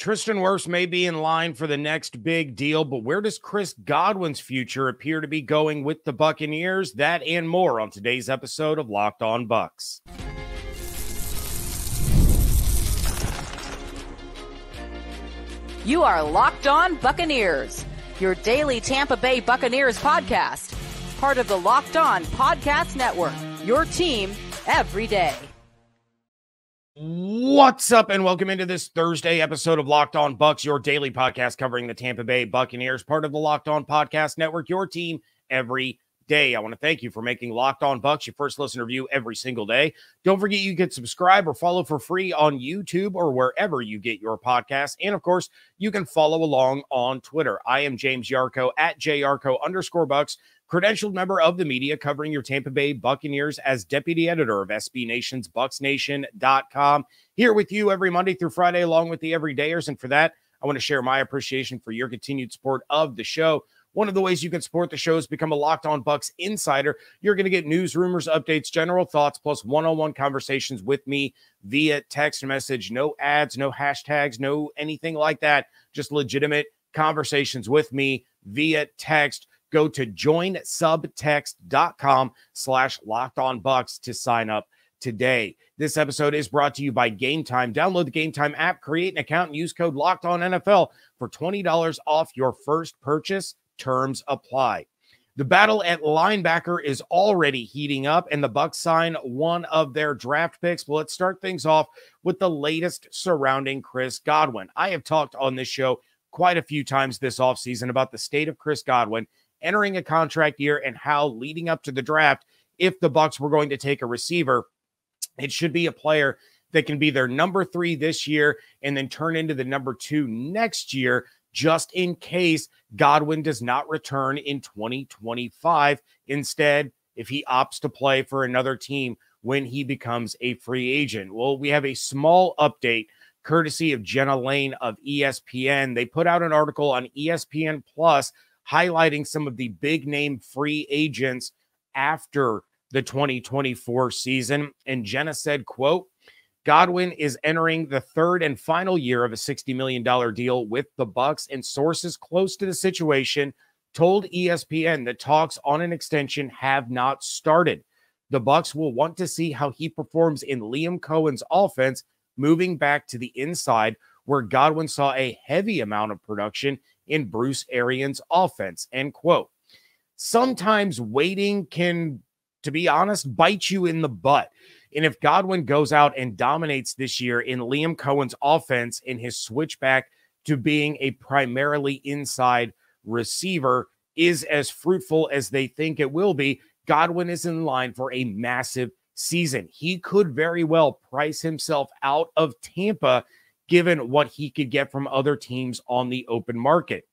Tristan Wirfs may be in line for the next big deal, but where does Chris Godwin's future appear to be going with the Buccaneers? That and more on today's episode of Locked On Bucs. You are Locked On Buccaneers, your daily Tampa Bay Buccaneers podcast. Part of the Locked On Podcast Network, your team every day. What's up, and welcome into this Thursday episode of Locked On Bucs, your daily podcast covering the Tampa Bay Buccaneers, part of the Locked On Podcast Network, your team every day. I want to thank you for making Locked On Bucs your first listen review every single day. Don't forget you can subscribe or follow for free on YouTube or wherever you get your podcasts. And of course, you can follow along on Twitter. I am James Yarcho at @JYarcho_Bucs, credentialed member of the media covering your Tampa Bay Buccaneers as deputy editor of SB Nation's BucsNation.com. Here with you every Monday through Friday, along with the everydayers. And for that, I want to share my appreciation for your continued support of the show. One of the ways you can support the show is become a Locked On Bucs insider. You're going to get news, rumors, updates, general thoughts, plus one-on-one conversations with me via text message. No ads, no hashtags, no anything like that. Just legitimate conversations with me via text. Go to joinsubtext.com/LockedOnBucs to sign up today. This episode is brought to you by Game Time. Download the Game Time app, create an account, and use code LOCKEDONNFL for $20 off your first purchase. Terms apply. The battle at linebacker is already heating up, and the Bucs sign one of their draft picks. Well, let's start things off with the latest surrounding Chris Godwin. I have talked on this show quite a few times this offseason about the state of Chris Godwin entering a contract year and how leading up to the draft, if the Bucs were going to take a receiver, it should be a player that can be their number 3 this year and then turn into the number 2 next year, just in case Godwin does not return in 2025. Instead, if he opts to play for another team when he becomes a free agent. Well, we have a small update courtesy of Jenna Lane of ESPN. They put out an article on ESPN Plus highlighting some of the big name free agents after the 2024 season. And Jenna said, quote, Godwin is entering the third and final year of a $60 million deal with the Bucs, and sources close to the situation told ESPN that talks on an extension have not started. The Bucs will want to see how he performs in Liam Cohen's offense, moving back to the inside, where Godwin saw a heavy amount of production in Bruce Arians' offense, end quote. Sometimes waiting can, to be honest, bite you in the butt. And if Godwin goes out and dominates this year in Liam Cohen's offense in his switchback to being a primarily inside receiver is as fruitful as they think it will be, Godwin is in line for a massive season. He could very well price himself out of Tampa given what he could get from other teams on the open market.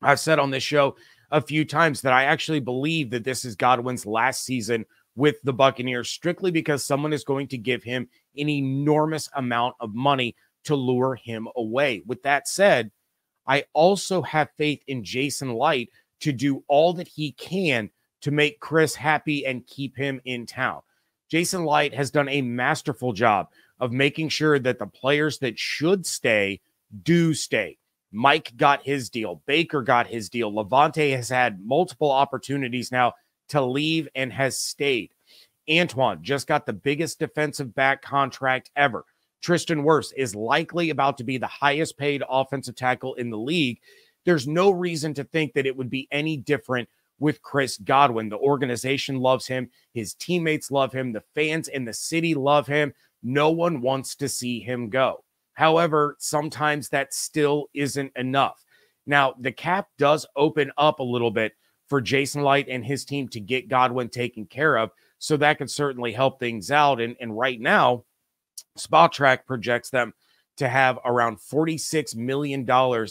I've said on this show a few times that I actually believe that this is Godwin's last season with the Buccaneers, strictly because someone is going to give him an enormous amount of money to lure him away. With that said, I also have faith in Jason Licht to do all that he can to make Chris happy and keep him in town. Jason Licht has done a masterful job of making sure that the players that should stay do stay. Mike got his deal. Baker got his deal. Levante has had multiple opportunities now to leave and has stayed. Antoine just got the biggest defensive back contract ever. Tristan Wirfs is likely about to be the highest paid offensive tackle in the league. There's no reason to think that it would be any different with Chris Godwin. The organization loves him. His teammates love him. The fans in the city love him. No one wants to see him go. However, sometimes that still isn't enough. Now, the cap does open up a little bit for Jason Licht and his team to get Godwin taken care of, so that could certainly help things out. And right now, Spotrac projects them to have around $46 million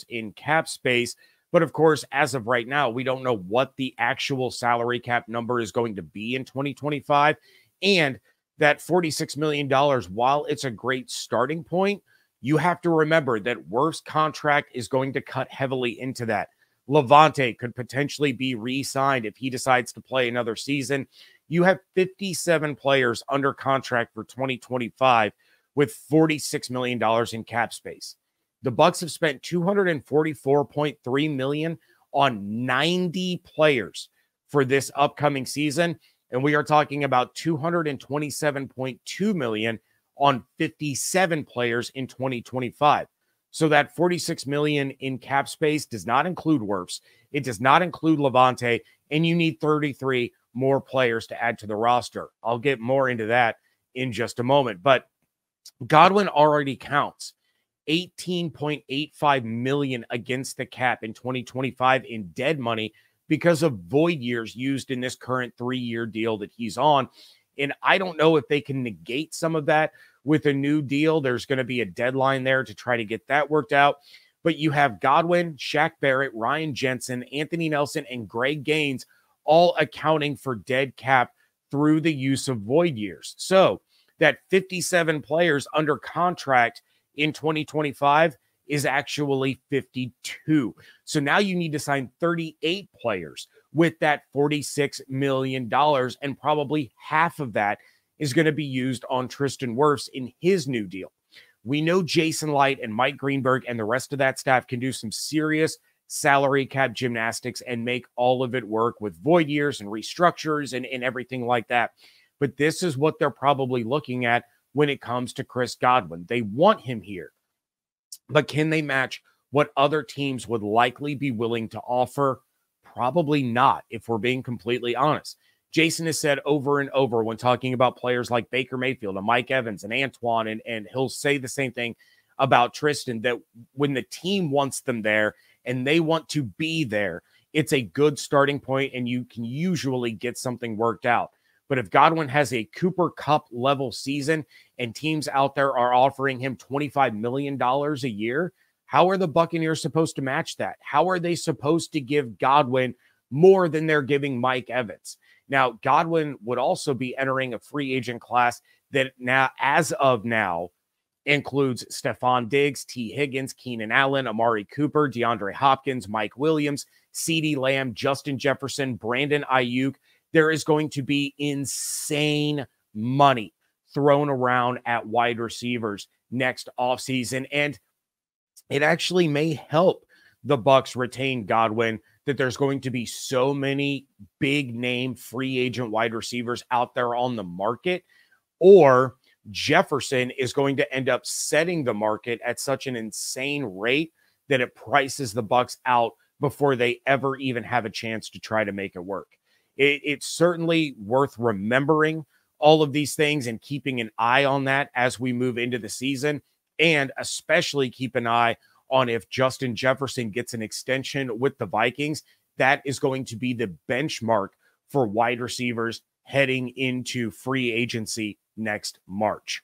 in cap space. But of course, as of right now, we don't know what the actual salary cap number is going to be in 2025. And that $46 million, while it's a great starting point, you have to remember that Wirfs' contract is going to cut heavily into that. Levante could potentially be re-signed if he decides to play another season. You have 57 players under contract for 2025 with $46 million in cap space. The Bucs have spent $244.3 million on 90 players for this upcoming season, and we are talking about $227.2 million on 57 players in 2025. So that $46 million in cap space does not include Wirfs. It does not include Levante, and you need 33 more players to add to the roster. I'll get more into that in just a moment. But Godwin already counts $18.85 million against the cap in 2025 in dead money because of void years used in this current 3-year deal that he's on. And I don't know if they can negate some of that with a new deal. There's going to be a deadline there to try to get that worked out. But you have Godwin, Shaq Barrett, Ryan Jensen, Anthony Nelson, and Greg Gaines all accounting for dead cap through the use of void years. So that 57 players under contract in 2025 is actually 52. So now you need to sign 38 players with that $46 million, and probably half of that is going to be used on Tristan Wirfs in his new deal. We know Jason Light and Mike Greenberg and the rest of that staff can do some serious salary cap gymnastics and make all of it work with void years and restructures and everything like that. But this is what they're probably looking at when it comes to Chris Godwin. They want him here, but can they match what other teams would likely be willing to offer? Probably not, if we're being completely honest. Jason has said over and over when talking about players like Baker Mayfield and Mike Evans and Antoine, and he'll say the same thing about Tristan, that when the team wants them there and they want to be there, it's a good starting point and you can usually get something worked out. But if Godwin has a Cooper Kupp level season and teams out there are offering him $25 million a year, how are the Buccaneers supposed to match that? How are they supposed to give Godwin more than they're giving Mike Evans? Now, Godwin would also be entering a free agent class that now, as of now, includes Stephon Diggs, T. Higgins, Keenan Allen, Amari Cooper, DeAndre Hopkins, Mike Williams, CeeDee Lamb, Justin Jefferson, Brandon Ayuk. There is going to be insane money thrown around at wide receivers next offseason, and it actually may help the Bucs retain Godwin that there's going to be so many big name free agent wide receivers out there on the market, or Jefferson is going to end up setting the market at such an insane rate that it prices the Bucs out before they ever even have a chance to try to make it work. It's certainly worth remembering all of these things and keeping an eye on that as we move into the season, and especially keep an eye on if Justin Jefferson gets an extension with the Vikings. That is going to be the benchmark for wide receivers heading into free agency next March.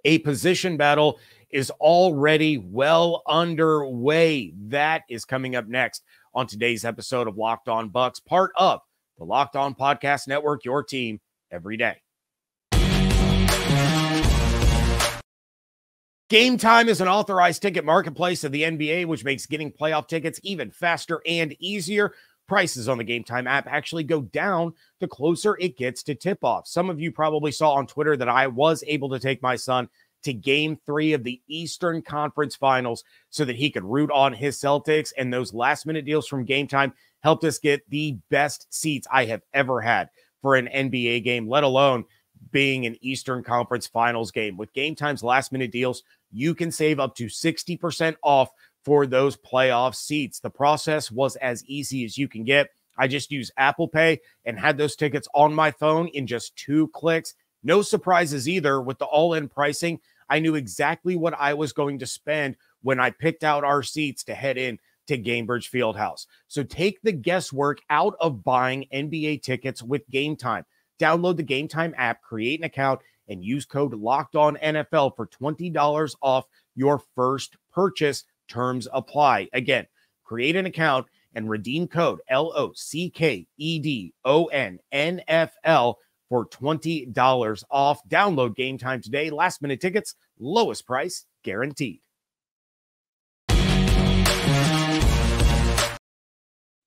A position battle is already well underway. That is coming up next on today's episode of Locked On Bucs, part of the Locked On Podcast Network, your team every day. Game Time is an authorized ticket marketplace of the NBA, which makes getting playoff tickets even faster and easier. Prices on the Game Time app actually go down the closer it gets to tip-off. Some of you probably saw on Twitter that I was able to take my son to Game 3 of the Eastern Conference Finals so that he could root on his Celtics, and those last-minute deals from Game Time helped us get the best seats I have ever had for an NBA game, let alone being an Eastern Conference Finals game. With Game Time's last-minute deals, you can save up to 60% off for those playoff seats. The process was as easy as you can get. I just used Apple Pay and had those tickets on my phone in just 2 clicks. No surprises either. With the all-in pricing, I knew exactly what I was going to spend when I picked out our seats to head in to Gainbridge Fieldhouse. So take the guesswork out of buying NBA tickets with Game Time. Download the Game Time app, create an account, and use code LOCKEDONNFL for $20 off your first purchase. Terms apply. Again, create an account and redeem code LOCKEDONNFL for $20 off. Download Game Time today. Last minute tickets, lowest price guaranteed.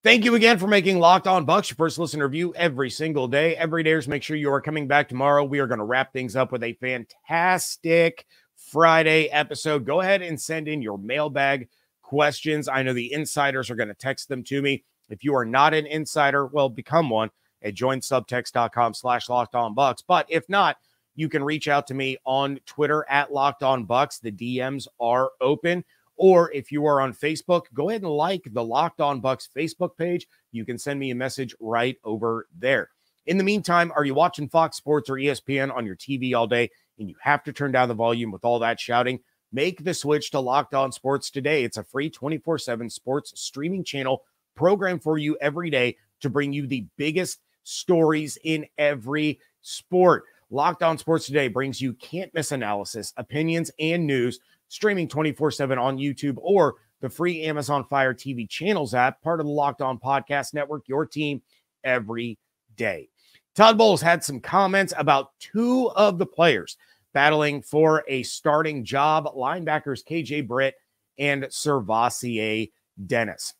Thank you again for making Locked On Bucs your first listen review every single day. Everydayers, make sure you are coming back tomorrow. We are going to wrap things up with a fantastic Friday episode. Go ahead and send in your mailbag questions. I know the insiders are going to text them to me. If you are not an insider, well, become one at joinsubtext.com/LockedOnBucs. But if not, you can reach out to me on Twitter at LockedOnBucs. The DMs are open. Or if you are on Facebook, go ahead and like the Locked On Bucs Facebook page. You can send me a message right over there. In the meantime, are you watching Fox Sports or ESPN on your TV all day and you have to turn down the volume with all that shouting? Make the switch to Locked On Sports today. It's a free 24/7 sports streaming channel programmed for you every day to bring you the biggest stories in every sport. Locked On Sports Today brings you can't-miss analysis, opinions, and news, streaming 24/7 on YouTube or the free Amazon Fire TV channels app, part of the Locked On Podcast Network, your team every day. Todd Bowles had some comments about two of the players battling for a starting job, linebackers KJ Britt and SirVocea Dennis.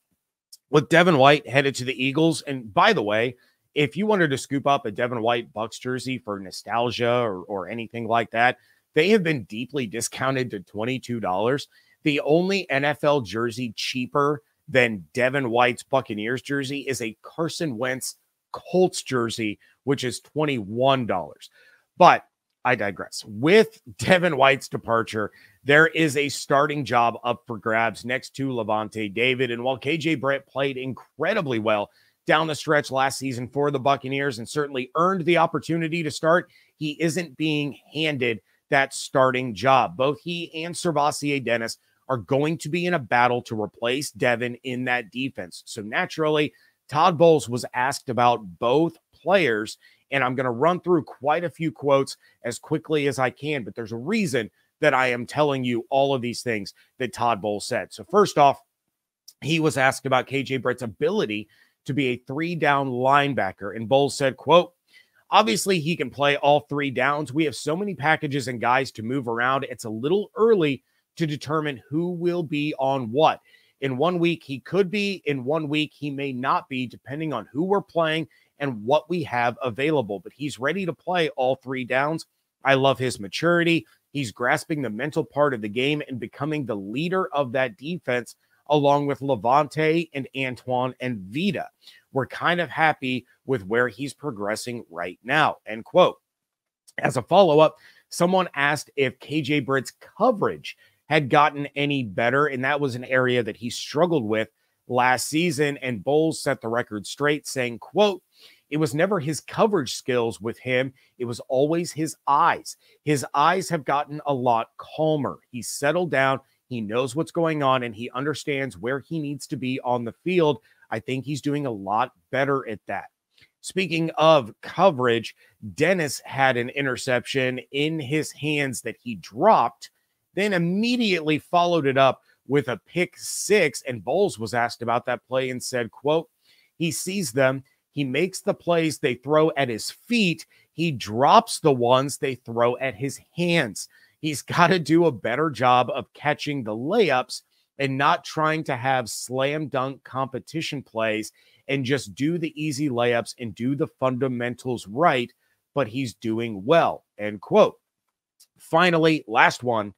With Devin White headed to the Eagles, and by the way, if you wanted to scoop up a Devin White Bucs jersey for nostalgia or anything like that, they have been deeply discounted to $22. The only NFL jersey cheaper than Devin White's Buccaneers jersey is a Carson Wentz Colts jersey, which is $21. But I digress. With Devin White's departure, there is a starting job up for grabs next to Lavonte David. And while KJ Britt played incredibly well down the stretch last season for the Buccaneers and certainly earned the opportunity to start, he isn't being handed that starting job. Both he and SirVocea Dennis are going to be in a battle to replace Devin in that defense. So naturally, Todd Bowles was asked about both players, and I'm going to run through quite a few quotes as quickly as I can, but there's a reason that I am telling you all of these things that Todd Bowles said. So first off, he was asked about KJ Britt's ability to be a 3-down linebacker, and Bowles said, quote, "Obviously, he can play all 3 downs. We have so many packages and guys to move around. It's a little early to determine who will be on what. In 1 week, he could be. In 1 week, he may not be, depending on who we're playing and what we have available. But he's ready to play all 3 downs. I love his maturity. He's grasping the mental part of the game and becoming the leader of that defense, along with Lavonte and Antoine and Vita. We're kind of happy with where he's progressing right now," end quote. As a follow-up, someone asked if KJ Britt's coverage had gotten any better, and that was an area that he struggled with last season, and Bowles set the record straight, saying, quote, "It was never his coverage skills with him. It was always his eyes. His eyes have gotten a lot calmer. He's settled down. He knows what's going on, and he understands where he needs to be on the field. I think he's doing a lot better at that." Speaking of coverage, Dennis had an interception in his hands that he dropped, then immediately followed it up with a pick 6, and Bowles was asked about that play and said, quote, "He sees them. He makes the plays they throw at his feet. He drops the ones they throw at his hands. He's got to do a better job of catching the layups and not trying to have slam dunk competition plays and just do the easy layups and do the fundamentals right, but he's doing well," end quote. Finally, last one,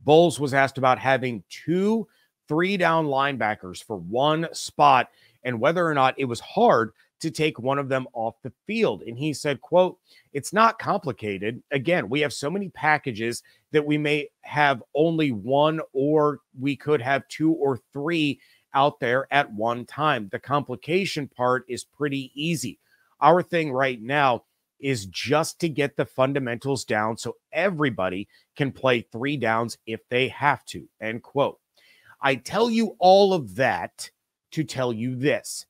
Bowles was asked about having 2 3-down linebackers for one spot and whether or not it was hard to take one of them off the field. And he said, quote, "It's not complicated. Again, we have so many packages that we may have only 1 or we could have 2 or 3 out there at one time. The complication part is pretty easy. Our thing right now is just to get the fundamentals down so everybody can play 3 downs if they have to," end quote. I tell you all of that to tell you this.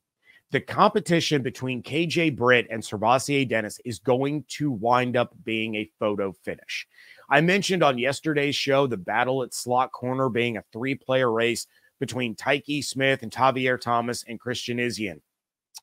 The competition between KJ Britt and SirVocea Dennis is going to wind up being a photo finish. I mentioned on yesterday's show the battle at slot corner being a 3-player race between Tyke Smith and Tavier Thomas and Christian Izien.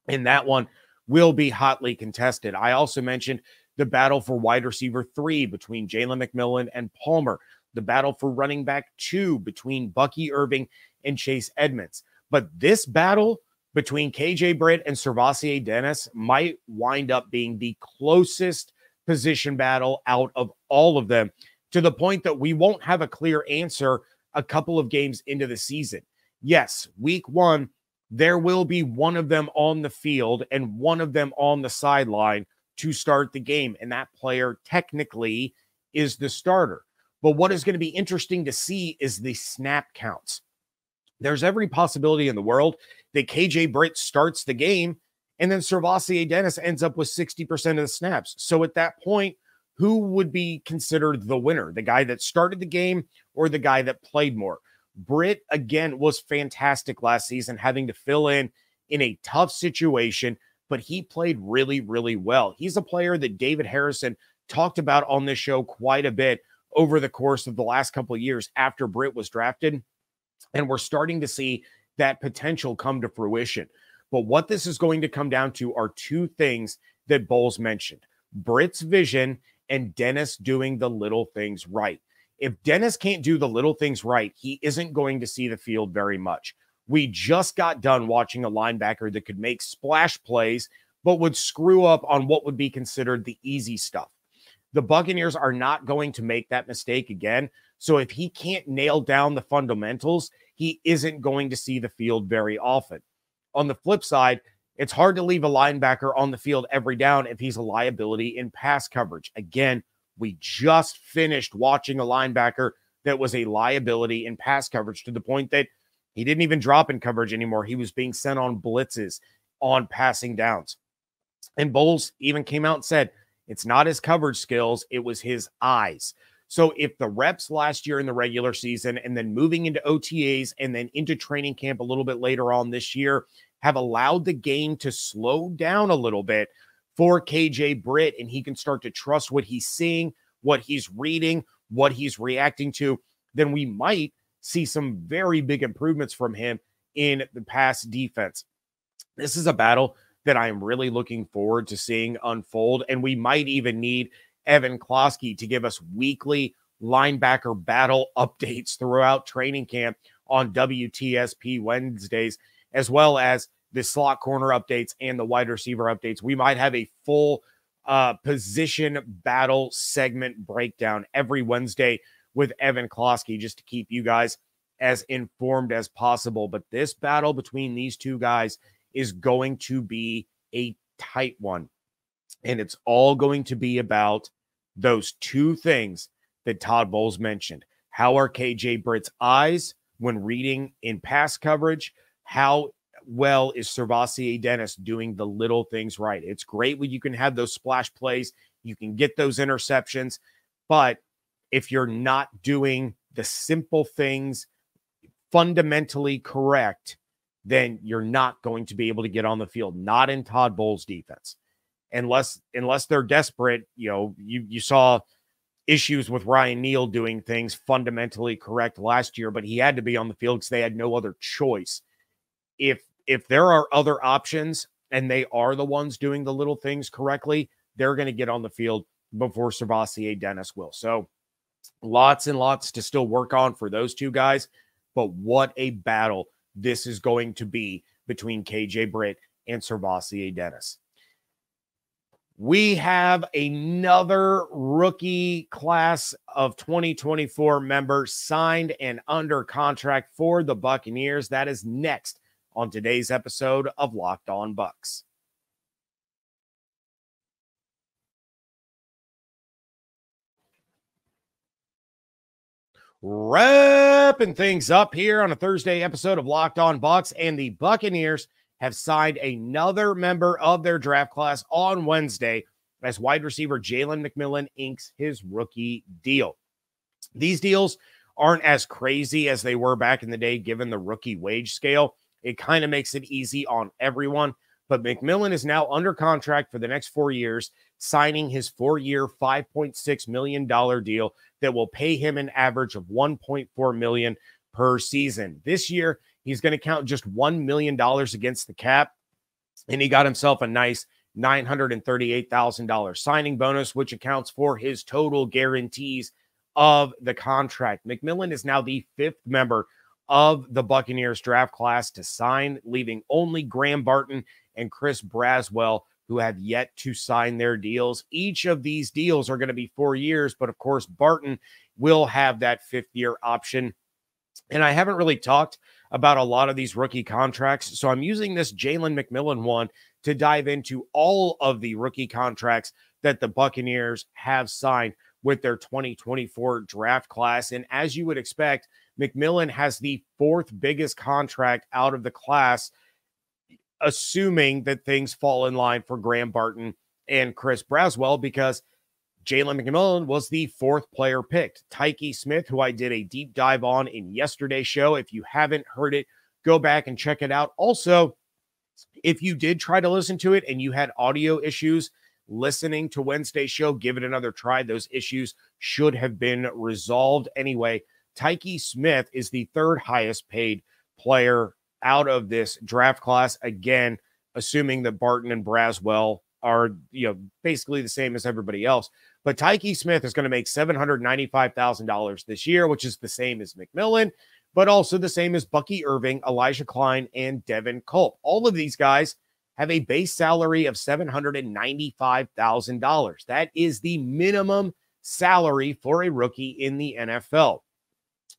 And that one will be hotly contested. I also mentioned the battle for wide receiver 3 between Jalen McMillan and Palmer, the battle for running back 2 between Bucky Irving and Chase Edmonds. But this battle between KJ Britt and SirVocea Dennis might wind up being the closest position battle out of all of them to the point that we won't have a clear answer a couple of games into the season. Yes, week 1, there will be one of them on the field and one of them on the sideline to start the game. And that player technically is the starter. But what is going to be interesting to see is the snap counts. There's every possibility in the world that KJ Britt starts the game and then SirVocea Dennis ends up with 60% of the snaps. So at that point, who would be considered the winner? The guy that started the game or the guy that played more? Britt, again, was fantastic last season, having to fill in a tough situation, but he played really, really well. He's a player that David Harrison talked about on this show quite a bit over the course of the last couple of years after Britt was drafted. And we're starting to see that potential come to fruition. But what this is going to come down to are two things that Bowles mentioned: Britt's vision and Dennis doing the little things right. If Dennis can't do the little things right, he isn't going to see the field very much. We just got done watching a linebacker that could make splash plays, but would screw up on what would be considered the easy stuff. The Buccaneers are not going to make that mistake again. So if he can't nail down the fundamentals, he isn't going to see the field very often. On the flip side, it's hard to leave a linebacker on the field every down if he's a liability in pass coverage. Again, we just finished watching a linebacker that was a liability in pass coverage to the point that he didn't even drop in coverage anymore. He was being sent on blitzes on passing downs. And Bowles even came out and said, it's not his coverage skills, it was his eyes. So if the reps last year in the regular season and then moving into OTAs and then into training camp a little bit later on this year have allowed the game to slow down a little bit for KJ Britt, and he can start to trust what he's seeing, what he's reading, what he's reacting to, then we might see some very big improvements from him in the pass defense. This is a battle that I am really looking forward to seeing unfold, and we might even need Evan Klosky to give us weekly linebacker battle updates throughout training camp on WTSP Wednesdays, as well as the slot corner updates and the wide receiver updates. We might have a full position battle segment breakdown every Wednesday with Evan Klosky, just to keep you guys as informed as possible. But this battle between these two guys is going to be a tight one. And it's all going to be about those two things that Todd Bowles mentioned. How are KJ Britt's eyes when reading in pass coverage? How well is SirVocea Dennis doing the little things right? It's great when you can have those splash plays, you can get those interceptions, but if you're not doing the simple things fundamentally correct, then you're not going to be able to get on the field. Not in Todd Bowles' defense. Unless they're desperate. You saw issues with Ryan Neal doing things fundamentally correct last year, but he had to be on the field because they had no other choice. If there are other options and they are the ones doing the little things correctly, they're going to get on the field before SirVocea Dennis will. So lots and lots to still work on for those two guys, but what a battle this is going to be between KJ Britt and SirVocea Dennis. We have another rookie class of 2024 member signed and under contract for the Buccaneers. That is next on today's episode of Locked On Bucs. Wrapping things up here on a Thursday episode of Locked On Bucs, and the Buccaneers have signed another member of their draft class on Wednesday as wide receiver Jalen McMillan inks his rookie deal. These deals aren't as crazy as they were back in the day, given the rookie wage scale. It kind of makes it easy on everyone, but McMillan is now under contract for the next 4 years, signing his 4-year, $5.6 million deal that will pay him an average of $1.4 million per season. This year, he's going to count just $1 million against the cap, and he got himself a nice $938,000 signing bonus, which accounts for his total guarantees of the contract. McMillan is now the 5th member of the Buccaneers draft class to sign, leaving only Graham Barton and Chris Braswell, who have yet to sign their deals. Each of these deals are going to be 4 years, but of course, Barton will have that 5th-year option. And I haven't really talked about a lot of these rookie contracts, so I'm using this Jalen McMillan one to dive into all of the rookie contracts that the Buccaneers have signed with their 2024 draft class. And as you would expect, McMillan has the 4th biggest contract out of the class, assuming that things fall in line for Graham Barton and Chris Braswell, because Jalen McMillan was the 4th player picked. Tyke Smith, who I did a deep dive on in yesterday's show. If you haven't heard it, go back and check it out. Also, if you did try to listen to it and you had audio issues listening to Wednesday's show, give it another try. Those issues should have been resolved. Anyway, Tyke Smith is the 3rd highest paid player out of this draft class. Again, assuming that Barton and Braswell are, basically the same as everybody else. But Tyke Smith is going to make $795,000 this year, which is the same as McMillan, but also the same as Bucky Irving, Elijah Klein, and Devin Culp. All of these guys have a base salary of $795,000. That is the minimum salary for a rookie in the NFL.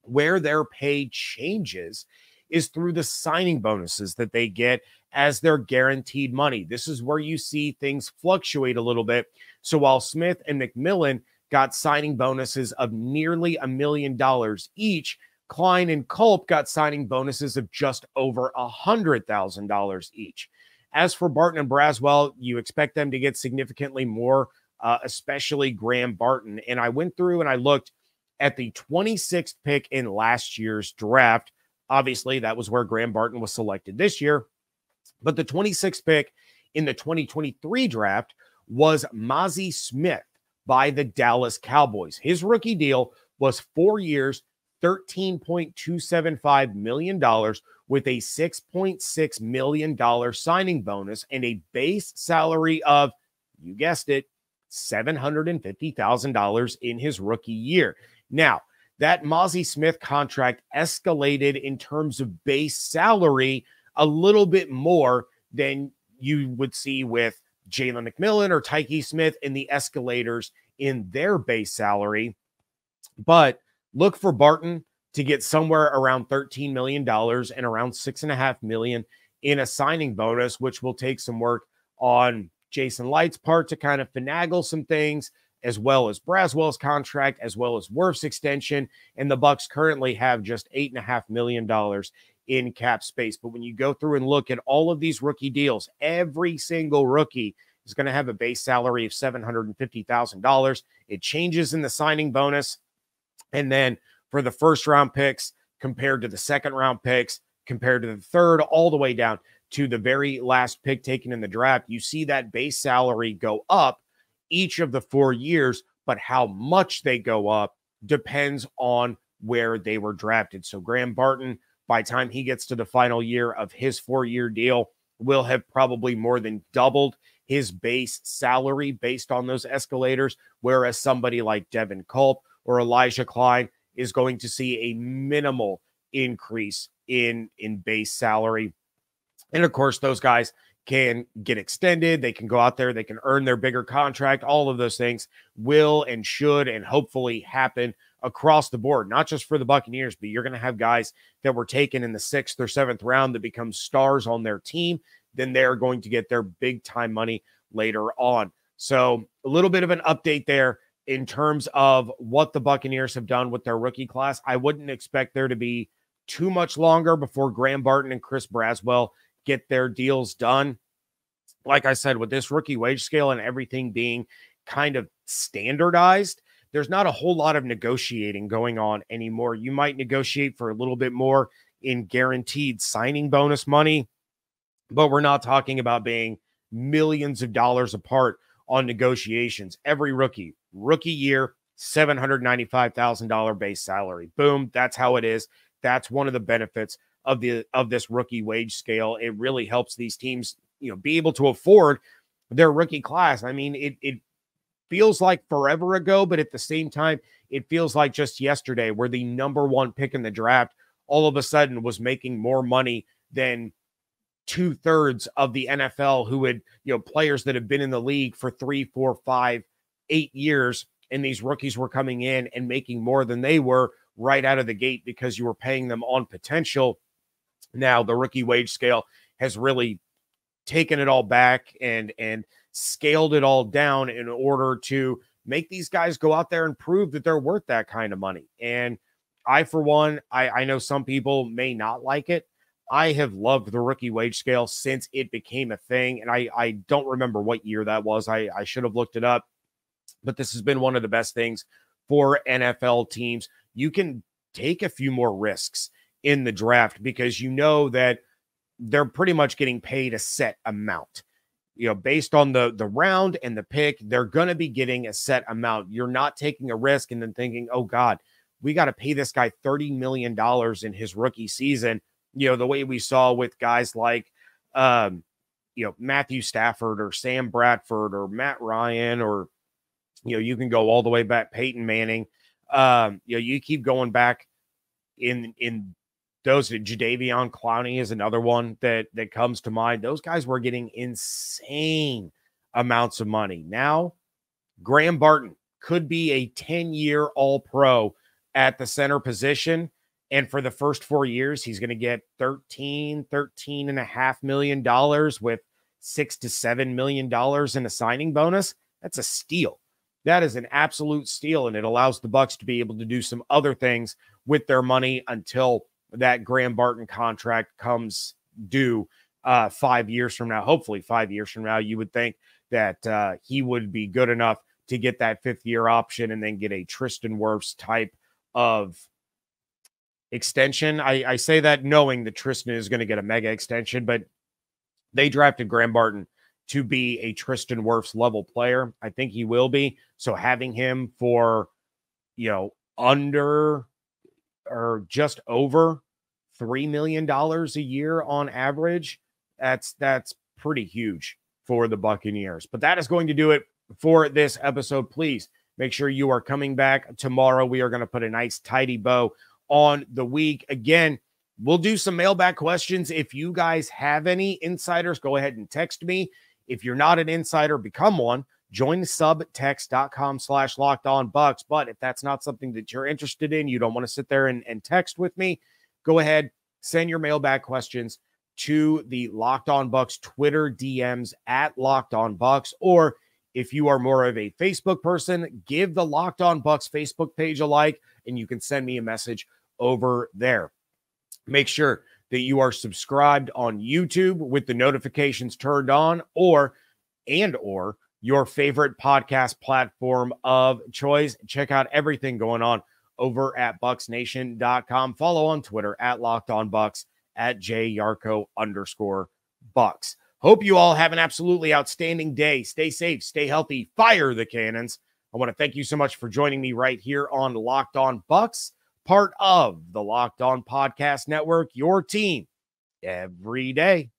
Where their pay changes is through the signing bonuses that they get as their guaranteed money. This is where you see things fluctuate a little bit. So while Smith and McMillan got signing bonuses of nearly $1 million each, Klein and Culp got signing bonuses of just over $100,000 each. As for Barton and Braswell, you expect them to get significantly more, especially Graham Barton. And I went through and I looked at the 26th pick in last year's draft. Obviously, that was where Graham Barton was selected this year. But the 26th pick in the 2023 draft was Mazi Smith by the Dallas Cowboys. His rookie deal was 4 years, $13.275 million with a $6.6 million signing bonus and a base salary of, you guessed it, $750,000 in his rookie year. Now, that Mazi Smith contract escalated in terms of base salary a little bit more than you would see with Jalen McMillan or Tyke Smith in the escalators in their base salary. But look for Barton to get somewhere around $13 million and around $6.5 million in a signing bonus, which will take some work on Jason Light's part to kind of finagle some things, as well as Braswell's contract, as well as Wirf's extension. And the Bucs currently have just $8.5 million in cap space. But when you go through and look at all of these rookie deals, every single rookie is going to have a base salary of $750,000. It changes in the signing bonus. And then for the first round picks compared to the second round picks, compared to the third, all the way down to the very last pick taken in the draft, you see that base salary go up each of the 4 years, but how much they go up depends on where they were drafted. So Graham Barton, by the time he gets to the final year of his 4-year deal, will have probably more than doubled his base salary based on those escalators, whereas somebody like Devin Culp or Elijah Klein is going to see a minimal increase in base salary. And of course, those guys can get extended. They can go out there. They can earn their bigger contract. All of those things will and should and hopefully happen across the board, not just for the Buccaneers, but you're going to have guys that were taken in the 6th or 7th round that become stars on their team. Then they're going to get their big time money later on. So a little bit of an update there in terms of what the Buccaneers have done with their rookie class. I wouldn't expect there to be too much longer before Graham Barton and Chris Braswell get their deals done. Like I said, with this rookie wage scale and everything being kind of standardized, there's not a whole lot of negotiating going on anymore. You might negotiate for a little bit more in guaranteed signing bonus money, but we're not talking about being millions of dollars apart on negotiations. Every rookie year, $795,000 base salary. Boom. That's how it is. That's one of the benefits of this rookie wage scale. It really helps these teams, be able to afford their rookie class. I mean, it feels like forever ago, but at the same time, it feels like just yesterday where the number one pick in the draft all of a sudden was making more money than 2/3 of the NFL who would, players that have been in the league for 3, 4, 5, 8 years. And these rookies were coming in and making more than they were right out of the gate because you were paying them on potential. Now the rookie wage scale has really taken it all back and scaled it all down in order to make these guys go out there and prove that they're worth that kind of money. And I, for one, I know some people may not like it. I have loved the rookie wage scale since it became a thing. And I don't remember what year that was. I should have looked it up. But this has been one of the best things for NFL teams. You can take a few more risks in the draft because you know that they're pretty much getting paid a set amount. Based on the round and the pick, they're going to be getting a set amount. You're not taking a risk and then thinking, oh God, we got to pay this guy $30 million in his rookie season. The way we saw with guys like, Matthew Stafford or Sam Bradford or Matt Ryan, or, you can go all the way back, Peyton Manning. You keep going back in those. Jadeveon Clowney is another one that comes to mind. Those guys were getting insane amounts of money. Now, Graham Barton could be a 10-year All-Pro at the center position. And for the first 4 years, he's going to get $13.5 million with $6 to $7 million in a signing bonus. That's a steal. That is an absolute steal. And it allows the Bucs to be able to do some other things with their money until that Graham Barton contract comes due 5 years from now. Hopefully 5 years from now, you would think that he would be good enough to get that 5th-year option and then get a Tristan Wirfs type of extension. I say that knowing that Tristan is going to get a mega extension, but they drafted Graham Barton to be a Tristan Wirfs level player. I think he will be. So having him for, under or just over $3 million a year on average, that's pretty huge for the Buccaneers. But that is going to do it for this episode. Please make sure you are coming back tomorrow. We are going to put a nice tidy bow on the week. Again, we'll do some mailbag questions. If you guys have any insiders, go ahead and text me. If you're not an insider, become one. Join subtext.com/LockedOnBucs. But if that's not something that you're interested in, you don't want to sit there and text with me, go ahead, send your mailbag questions to the Locked On Bucs Twitter DMs at Locked On Bucs. Or if you are more of a Facebook person, give the Locked On Bucs Facebook page a like, and you can send me a message over there. Make sure that you are subscribed on YouTube with the notifications turned on, or your favorite podcast platform of choice. Check out everything going on over at BucsNation.com. Follow on Twitter at LockedOnBucs, at @JYarcho_Bucs. Hope you all have an absolutely outstanding day. Stay safe, stay healthy, fire the cannons. I want to thank you so much for joining me right here on Locked On Bucs, part of the Locked On Podcast Network, your team every day.